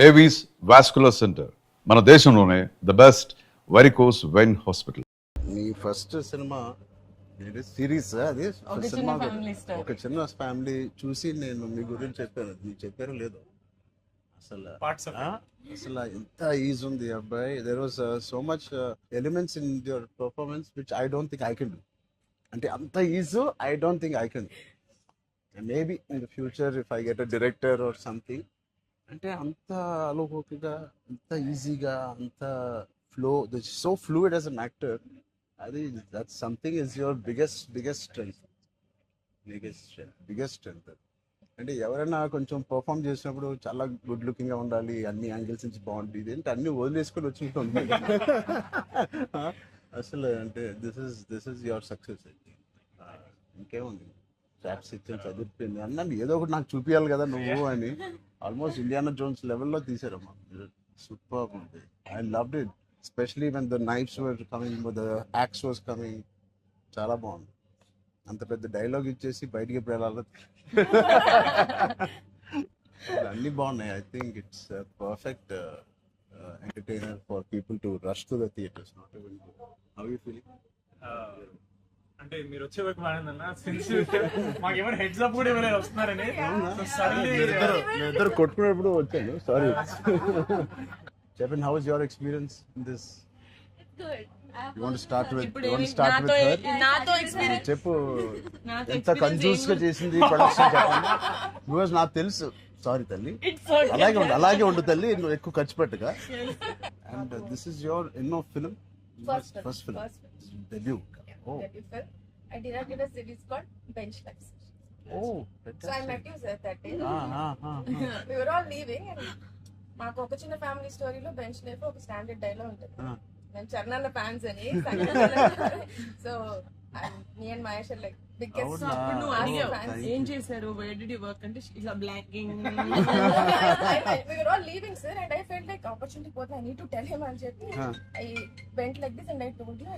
Avis vascular centre, మన దేశంలోనే the best varicose vein hospital. నీ ఫస్ట్ సినిమా సిరీస్ అది సినిమా ఒక చిన్న ఫ్యామిలీ చూసి నేను మీ గురించి చెప్పాను, మీరు చెప్పారో లేదో. అసలు ఎంత ఈజీ ఉంది అబ్బాయి. There was so much elements in your performance which I don't think I can do. అంటే అంత easy I don't think I can. Maybe in the future if I get a director or something, అంటే అంత అలోకిగా, అంత ఈజీగా, అంత flow, so fluid as an actor. అది that something is your biggest strength. అంటే ఎవరైనా కొంచెం పర్ఫామ్ చేసినప్పుడు చాలా గుడ్ లుకింగ్ గా ఉండాలి, అన్ని యాంగిల్స్ నుంచి బాగుంటుంది అంటే అన్ని వదిలేసుకొని వచ్చినట్టు అసలు అంటే దిస్ ఇస్ యువర్ సక్సెస్. ఇంకేముంది, ట్రాప్స్ ఇచ్చాను, చదివిపోయింది అన్నాను, ఏదో ఒకటి నాకు చూపించాలి కదా నువ్వు అని. ఆల్మోస్ట్ ఇండియానా జోన్స్ లెవెల్లో తీసారమ్మా. సూపర్ ఉంది. I loved it, especially when the knifes were coming, the axe was coming. చాలా బాగుంది. అంత పెద్ద డైలాగ్ ఇచ్చేసి బయటికి ఎప్పుడు వెళ్ళాలి. అన్నీ బాగున్నాయి. I think it's perfect entertainer for people to rush to the theatres. Not even how you feeling? అంటే మీరు వచ్చే వరకు మానేదన్నా మాకు ఏమైనా హెడ్స్ అప్ కూడా ఎవరైనా వస్తున్నారని ఇద్దరు కొట్టుకునేప్పుడు వచ్చాను. సారీ. చెప్పండి, how is your experience in this? You want to start with her? నాతో ఎక్స్పీరియన్స్ చెప్పు, ఎంత కన్ఫ్యూజ్ గా చేసింది ప్రొడక్షన్ చెప్పండి. బికాజ్ నాకు తెలుసు. సారీ తల్లి, అలాగే ఉండు తల్లి, నువ్వు ఎక్కువ ఖర్చు పెట్టగా. అండ్ దిస్ ఇస్ యువర్ ఎన్నో film? First film, debut. Oh. I directed a series called Bench Life. Oh, so I met you sir that day. We were all leaving and మాకు ఒక చిన్న ఫ్యామిలీ స్టోరీలో బెంచ్ లైఫ్ ఒక standard dialogue ఉంటుంది. నేను Charan fans అని. So me and Mahesh like biggest. ఏం చేశారు? where did you work అంటే ఇలా blanking. we were all leaving sir and I felt like opportunity పోతే I need to tell him అని చెప్పి I went like this and I told you,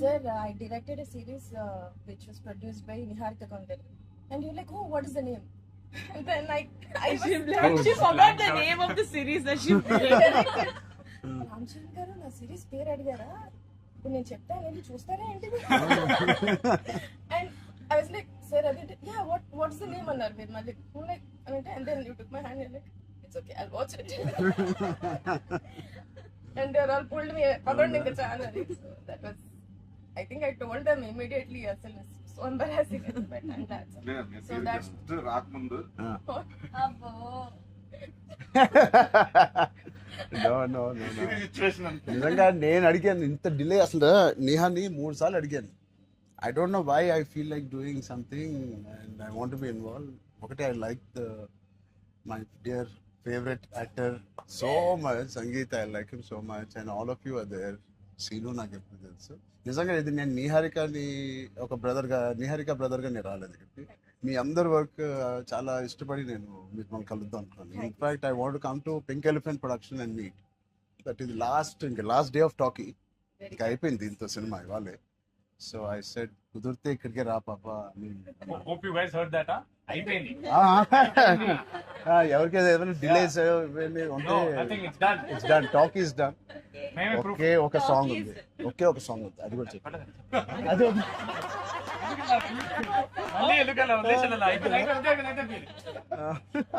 sir, I directed a series which was produced by Niharika Kondal. And you're like, oh, what is the name? And then she forgot the name of the series that she directed. Ramachandra గారు నా series పేరు అడిగారా? ఇప్పుడు నేను చెప్తాను, వెళ్ళి చూస్తారా ఏంటిది? And I was like, sir, yeah, what's the name అన్నారు మీరు మళ్ళీ. Like, and then you took my hand and like, it's okay, I'll watch it. And they all pulled me around in the channel. So that was, I think I told them immediately, asalu so embarrassing. But and that's so that's రాకముందు abbo no. నిజంగా నేను అడిగాను ఇంత delay. అసలు నేహాని 3 సార్లు అడిగాను. I don't know why I feel like doing something and I want to be involved. ఒకటి, I like my dear favorite actor so much, Sangeet. I like him so much and all of you are there. Seenu నాకు ఎప్పుడు తెలుసు. నిజంగా ఇది నేను నిహారికని ఒక నిహారిక బ్రదర్గా నేను రాలేదు ఇక్కడికి. మీ అందరి వర్క్ చాలా ఇష్టపడి నేను మిమ్మల్ని కలుద్దాం అనుకున్నాను. In fact I want come to pink elephant production and meet. That is last day of talkie. ఇంకా అయిపోయింది దీంతో సినిమా ఇవాళే. సో ఐ సెడ్ కుదిరితే ఇక్కడికే రా పాప. hope you guys heard that. అయిపోయింది. ఎవరికైనా ఏదైనా డిలేస్ ఉంటే it's done. Talk is done. ఒకే ఒక సాంగ్ ఉంది. అది కూడా చెప్పండి. అది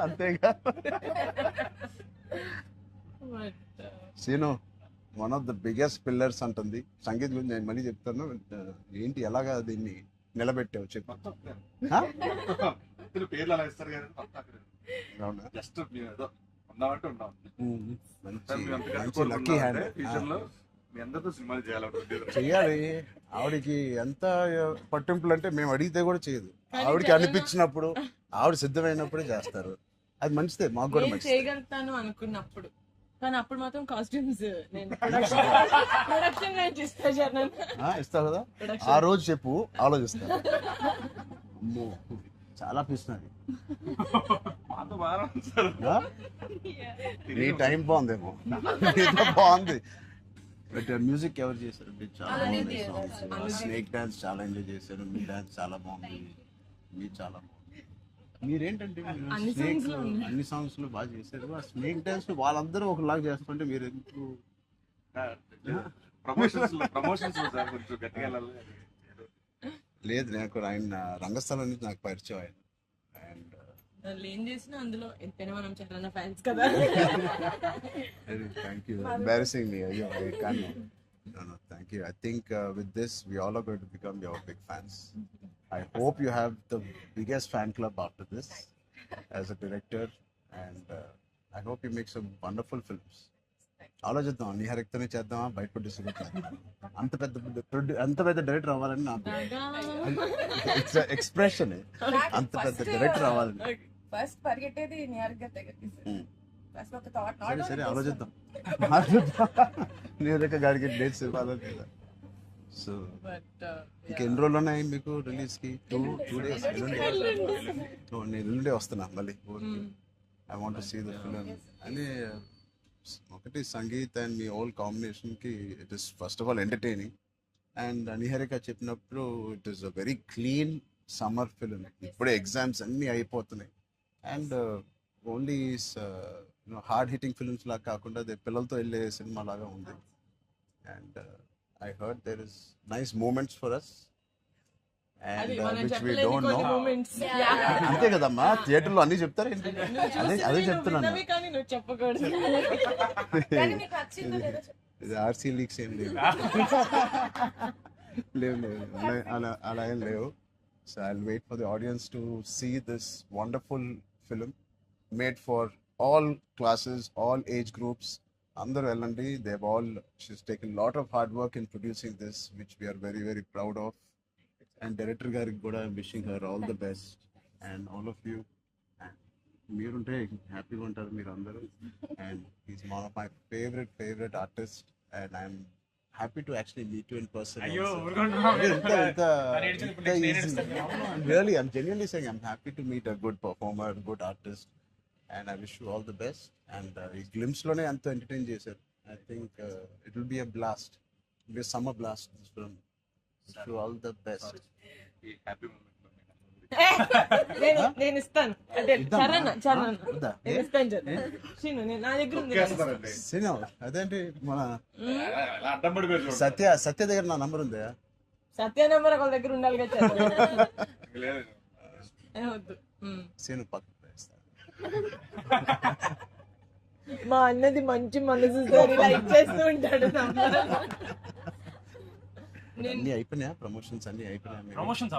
అంతేగా. Seenu one of the biggest pillars అంటుంది. సంగీత్ గురించి నేను మళ్ళీ చెప్తాను. ఏంటి, ఎలాగా దీన్ని నిలబెట్టావు చెప్పు. పేర్లు అలా ఇస్తారు కదా, జస్ట్ మంచి లక్కీ హ్యాండ్. చెయ్యాలి. ఆవిడకి ఎంత పట్టింపులు అంటే మేము అడిగితే కూడా చేయదు. ఆవిడకి అనిపించినప్పుడు, ఆవిడ సిద్ధమైనప్పుడే చేస్తారు. అది మంచిదే, మాకు కూడా మంచిది. చేయగలుగుతాను అనుకున్నప్పుడు, కానీ అప్పుడు మాత్రం కాస్ట్యూమ్స్ నేను ప్రొడక్షన్ ఇస్తావు కదా. ఆ రోజు చెప్పు, ఆలోచిస్తా. అమ్మో, చాలా పిస్తున్నది. నీ టైం బాగుందేమో, బాగుంది. బట్ మ్యూజిక్ ఎవరు చేశారు? చాలా బాగుంది సాంగ్స్. స్నేక్ డాన్స్ చాలా ఎంజాయ్ చేశారు. మీ డాన్స్ చాలా బాగుంది. మీ చాలా బాగుంది. మీరేంటంటే అన్ని songs లో ఉన్నాయి. అన్ని సాంగ్స్ లో బాగా చేశారు. ఆ స్నేక్ డాన్స్ వాళ్ళందరూ ఒకలాగా చేస్తుంటే మీరు ఎందుకు ప్రమోషన్స్ సార్ కొంచెం గట్టిగా వెళ్ళాలి. లేదు? నాకు ఆయన రంగస్థలం నుంచి నాకు పరిచయం ఆయన. అండ్ వాళ్ళు ఏం చేసినా అందులో ఎంతైనా మనం చరణ్ ఫ్యాన్స్ కదా. Thank you. ఎంబారసింగ్ మీ. అయ్యో, I can't. No, thank you. I think with this we all are going to become your big fans. I hope you have the biggest fan club after this as a director, and I hope you make some wonderful films. ఆలోచిద్దాం, నిహారికతోనే చేద్దామా, బయట producer అంత పెద్ద director అవ్వాలని నాకు it's expression. అంత పెద్ద director అవ్వాలని ఫస్ట్ పరిగెట్టేది నిహారిక దగ్గరికి. ఫస్ట్ ఒక థాట్ సరే సరే ఆలోచిద్దాం. నిహారిక గారికి డేట్స్ ఇవ్వాలి కదా. సో బట్ ఇంకెన్ని రోజులు ఉన్నాయి మీకు రిలీజ్ కి? Two days. నేను ఎల్లుండే వస్తున్నా మళ్ళీ ఊరికి. I want to see the film అని. ఒకటి సంగీత్ అండ్ మీ ఓల్ కాంబినేషన్ కి it is first of all entertaining. And Niharika చెప్పినప్పుడు it is a very clean summer film. ఇప్పుడే ఎగ్జామ్స్ అన్నీ అయిపోతున్నాయి. And only hard hitting films లాగా కాకుండా అది పిల్లలతో వెళ్ళే సినిమా లాగా ఉంది. And I heard there is nice moments for us, and అది మనం which we చెప్పలేని don't కొన్ని know. మూమెంట్స్. అంతే కదమ్మా, థియేటర్లో అన్ని చెప్తారు ఏంటి? అదే చెప్తున్నాను. కానీ నువ్వు చెప్పకూడదు. కానీ మీకు నచ్చిందో లేదో చెప్పు. ఇది ఆర్సీ లీక్స్ ఏం లేవు. లేవు అలా ఏం లేవు. So I will wait for the audience to see this wonderful film made for all classes, all age groups. అందరూ వెళ్ళండి. She's taken lot of hard work in producing this, which we're very very proud of. And director గారికి కూడా wishing her all the best and all of you. And మీరుంటే హ్యాపీగా ఉంటారు మీరు అందరూ. And is one of my favourite artist, and I'm happy to actually meet you in person. అయ్యో Really, I'm genuinely saying I'm happy to meet a good performer, good artist, and I wish you all the best. And ఈ glimpse లోనే అంత entertain చేశారు. I think it will be a blast. It will be a summer blast, this film. Wish you all the best. Happy నేను ఇస్తాను. అంటే చరణ్ వద్దా? నేను ఇస్తాను శ్రీను. నా దగ్గర ఉంది. సినిమా అదేంటి మన అడ్డం పడిపోయారు. సత్య దగ్గర నా నంబర్ ఉందా? సత్య నెంబర్ ఒకళ్ళ దగ్గర ఉండాలి కదా. లేదు వద్దు. సీను పక్కన వేస్తా. మా అన్నది మంచి మనసు సార్, ఇలా ఇచ్చేస్తూ ఉంటాడు. అన్ని అయిపోయినాయా? ప్రమోషన్స్ అన్ని అయిపోయినాయా? ప్రమోషన్స్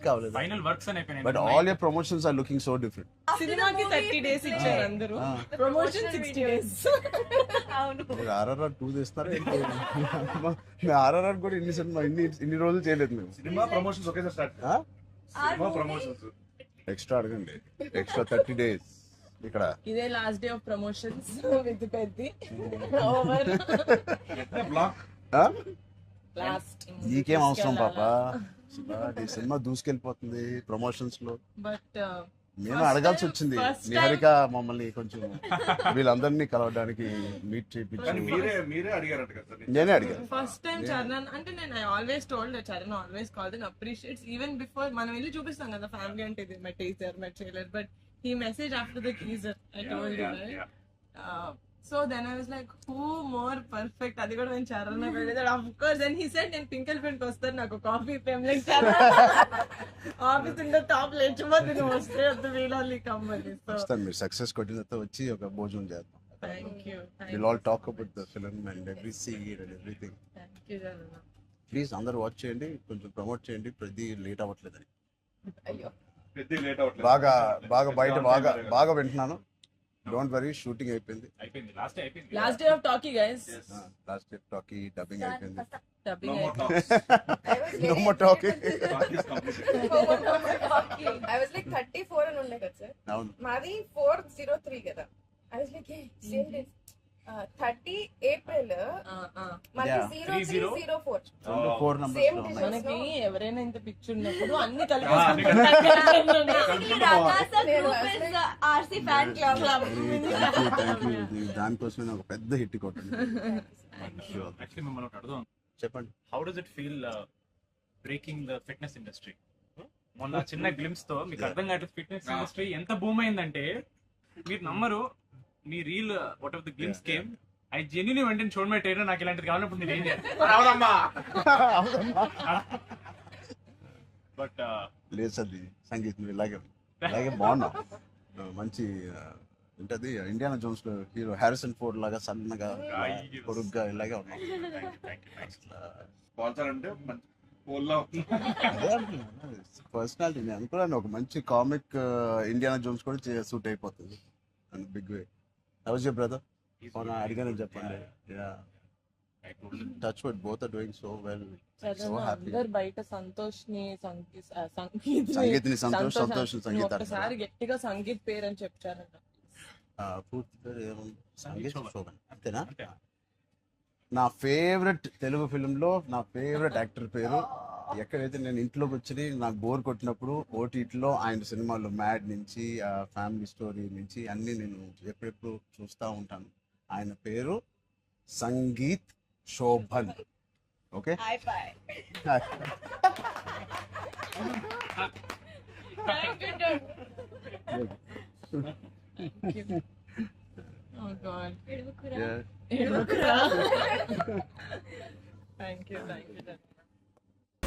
కావలేదు. ఫైనల్ వర్క్స్ అని అయిపోయినాయి. But all your promotions are looking so different. సినిమాకి 30 days ఇచ్చారు అందరూ, ప్రమోషన్ 60 days. అవును. ఆర్ఆర్ఆర్ 2 చేస్తున్నారు. మేము ఆర్ఆర్ఆర్ కూడా ఇన్ని రోజులు చేయలేదు మేము. సినిమా ప్రమోషన్స్ ఒకేసారి స్టార్ట్. సినిమా ప్రమోషన్స్ ఎక్స్ట్రా అడగండి. ఎక్స్ట్రా 30 days ఇక్కడ. ఇదే last day of promotions with Peddi over block. Last. నీకేం అవసరం పాపా? ఈ సినిమా దూసుకెళ్ళిపోతుంది ప్రమోషన్స్ లో. బట్ నేను అడగాల్సి వచ్చింది. నిహారిక మమ్మల్ని కొంచెం వీళ్ళందరినీ కలవడానికి మీట్ చేయించి మీరే అడిగారంట కదా. నేనే అడిగాను. ఫస్ట్ టైం చరణ్ అంటే నేను I always told Charan always called and appreciates even before మనం వెళ్ళి చూపిస్తాం కదా ఫ్యామిలీ అంటే ఇది my teaser my trailer, but he messaged after the teaser. I told you, right? So then I was like, who more perfect? అది కూడా నేను చరణ్ వెళ్ళేది. Of course, then he said నేను పింక్ ఎలిఫెంట్ కి వస్తాను, నాకు coffee fame like Charan office ఉండే top లేచిపోతే నువ్వు వస్తే వద్దు వీళ్ళని కమ్మని. సో వస్తాను. మీరు సక్సెస్ కొట్టిన తర్వాత వచ్చి ఒక భోజనం చేద్దాం. Thank you. We'll all talk about the film and every scene and everything. Thank you Charan. Please అందరూ వాచ్ చేయండి, కొంచెం ప్రమోట్ చేయండి. ప్రతి లేట్ అవ్వట్లేదని అయ్యో. పెద్ద లేట్ అవ్వట్లేదు. బాగా బయట బాగా వింటున్నాను. డోంట్ వరీ, షూటింగ్ అయిపోయింది. అయిపోయింది. లాస్ట్ అయిపోయింది. Last day of talkie guys. Last day talkie dubbing అయిపోయింది. డబ్బింగ్ No more అయిపోయింది. talks. I was No very- more talking. Talk is completed. I was like 34 అని ఉండే కదా సార్. అవును. మాది 403 కదా. I was like, hey, same days. 30 April మనకి Yeah. 0304. రెండు 4 numbers Same లో ఉన్నాయి. మనకి ఎవరైనా ఇంత పిచ్చి ఉన్నప్పుడు అన్ని అన్ని RC fan club. Thank you. దానికోసమే నాకు పెద్ద హిట్ కొట్టింది. Actually మిమ్మల్ని ఒకటి అడుగుదాం. చెప్పండి. How does it feel breaking the fitness industry? మొన్న చిన్న గ్లిమ్స్ తో మీకు అర్థం కావట్లేదు ఫిట్నెస్ ఇండస్ట్రీ ఎంత బూమ్ అయిందంటే మీరు నమ్మరు. మీ reel what of the glimpse came I genuinely వెంటనే చూడమే ట్రైనర్ నాకు ఇలాంటిది కావాలన్నప్పుడు నేను ఏం చేయాలి బట్ లేదు సార్ సంగీత్ నువ్వు ఇలాగే బాగున్నావు. మంచి ఏంటది ఇండియానా జోన్స్ లో హీరో హ్యారిసన్ ఫోర్డ్ లాగా సన్నగా పొడుగ్గా ఇలాగే ఉన్నావు. స్పాన్సర్ అంటే పోల్లో పర్సనాలిటీ నేను అనుకున్నాను ఒక మంచి కామిక్ ఇండియానా జోన్స్ కూడా సూట్ అయిపోతుంది big way. How's your brother? అడిగాను చెప్పండి. Touch wood both are doing so well. So happy. అందరు బయట సంతోష్ని సంగీత్ని సంతోష్ సంగీత ఒకసారి గట్టిగా సంగీత్ పేరు అని చెప్పారంట. పూర్తి పేరు ఏముంది? సంగీత్ శోభన్ అంతేనా? నా ఫేవరెట్ తెలుగు ఫిల్మ్లో నా ఫేవరెట్ యాక్టర్ పేరు. ఎక్కడైతే నేను ఇంట్లోకి వచ్చి నాకు బోర్ కొట్టినప్పుడు ఓటీటీలో ఆయన సినిమాలు మ్యాడ్ నుంచి ఫ్యామిలీ స్టోరీ నుంచి అన్నీ నేను ఎప్పుడెప్పుడు చూస్తూ ఉంటాను. ఆయన పేరు Sangeeth Shobhan. Okay Oh God. Yeah. Thank you.